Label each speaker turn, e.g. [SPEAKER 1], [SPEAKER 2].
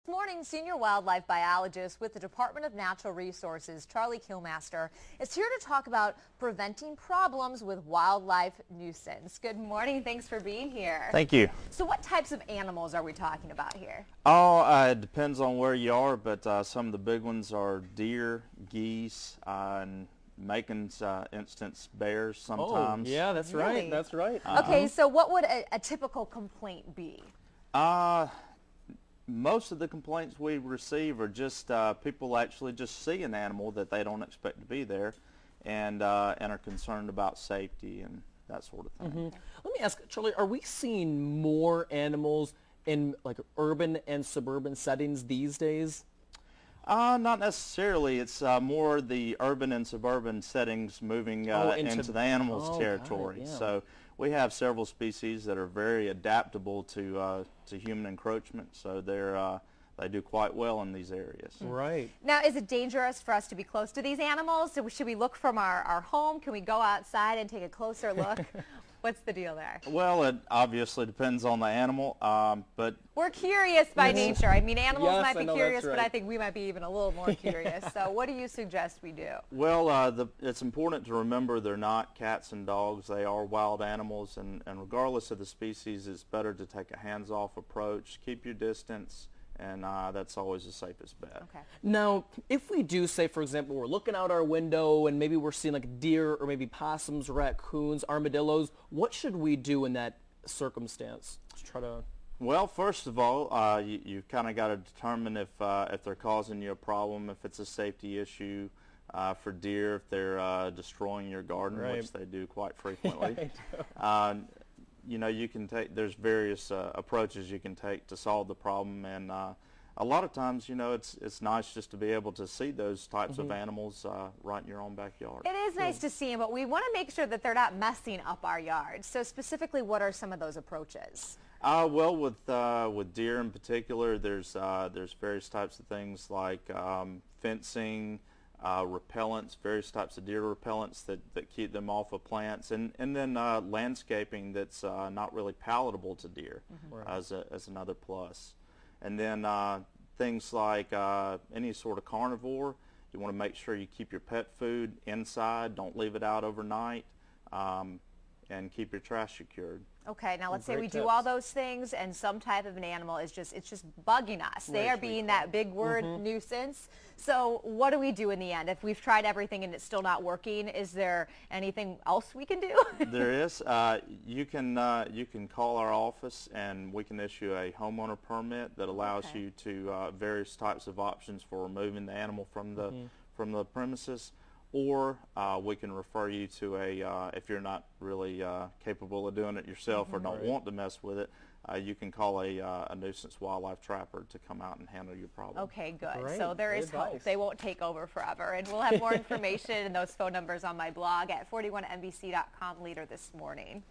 [SPEAKER 1] This morning, Senior Wildlife Biologist with the Department of Natural Resources, Charlie Killmaster, is here to talk about preventing problems with wildlife nuisance. Good morning. Thanks for being here.
[SPEAKER 2] Thank you.
[SPEAKER 1] So what types of animals are we talking about here?
[SPEAKER 2] It depends on where you are, but some of the big ones are deer, geese, and Macon's instance, bears sometimes.
[SPEAKER 3] Oh, yeah, that's
[SPEAKER 1] Really?
[SPEAKER 3] right. That's right.
[SPEAKER 1] Okay, so what would a typical complaint be?
[SPEAKER 2] Most of the complaints we receive are just people actually just see an animal that they don't expect to be there, and are concerned about safety and that sort of thing.
[SPEAKER 3] Let me ask, Charlie, are we seeing more animals in like urban and suburban settings these days?
[SPEAKER 2] Not necessarily. It's more the urban and suburban settings moving into the animals' territory.
[SPEAKER 3] Got it, yeah.
[SPEAKER 2] So we have several species that are very adaptable to human encroachment. So they do quite well in these areas.
[SPEAKER 3] Right.
[SPEAKER 1] Now, is it dangerous for us to be close to these animals? So should we look from our home? Can we go outside and take a closer look? What's the deal there?
[SPEAKER 2] Well, it obviously depends on the animal, but
[SPEAKER 1] we're curious by nature. I mean, animals
[SPEAKER 3] Yes,
[SPEAKER 1] might
[SPEAKER 3] I
[SPEAKER 1] be
[SPEAKER 3] know,
[SPEAKER 1] curious,
[SPEAKER 3] that's
[SPEAKER 1] but
[SPEAKER 3] right.
[SPEAKER 1] I think we might be even a little more curious. So what do you suggest we do?
[SPEAKER 2] well, it's important to remember they're not cats and dogs. They are wild animals, and regardless of the species, it's better to take a hands-off approach, keep your distance, and that's always the safest bet.
[SPEAKER 1] Okay.
[SPEAKER 3] Now, if we do say, for example, we're looking out our window and maybe we're seeing like deer or maybe possums, raccoons, armadillos, what should we do in that circumstance to try to...
[SPEAKER 2] Well, first of all, you kind of got to determine if they're causing you a problem, if it's a safety issue. For deer, if they're destroying your garden,
[SPEAKER 3] Right.
[SPEAKER 2] which they do quite frequently.
[SPEAKER 3] I
[SPEAKER 2] You know, you can take, there's various approaches you can take to solve the problem, and a lot of times, you know, it's nice just to be able to see those types of animals right in your own backyard.
[SPEAKER 1] It is nice to see them, but we want to make sure that they're not messing up our yards. So specifically, what are some of those approaches?
[SPEAKER 2] Well, with deer in particular, there's various types of things like fencing, repellents, various types of deer repellents that keep them off of plants, and then landscaping that's not really palatable to deer as another plus. And then things like any sort of carnivore, you want to make sure you keep your pet food inside, don't leave it out overnight, and keep your trash secured.
[SPEAKER 1] Okay, now let's say
[SPEAKER 3] Great
[SPEAKER 1] we do
[SPEAKER 3] tips.
[SPEAKER 1] all those things and some type of an animal is just bugging us. They are being that big word nuisance. So what do we do in the end? If we've tried everything and it's still not working, is there anything else we can do?
[SPEAKER 2] There is. You can call our office and we can issue a homeowner permit that allows you to various types of options for removing the animal from the premises. Or we can refer you to if you're not really capable of doing it yourself or don't want to mess with it, you can call a nuisance wildlife trapper to come out and handle your problem.
[SPEAKER 1] Okay, good.
[SPEAKER 3] Great,
[SPEAKER 1] So there
[SPEAKER 3] great
[SPEAKER 1] is hope.
[SPEAKER 3] advice.
[SPEAKER 1] They won't take over forever. And we'll have more information and those phone numbers on my blog at 41nbc.com later this morning.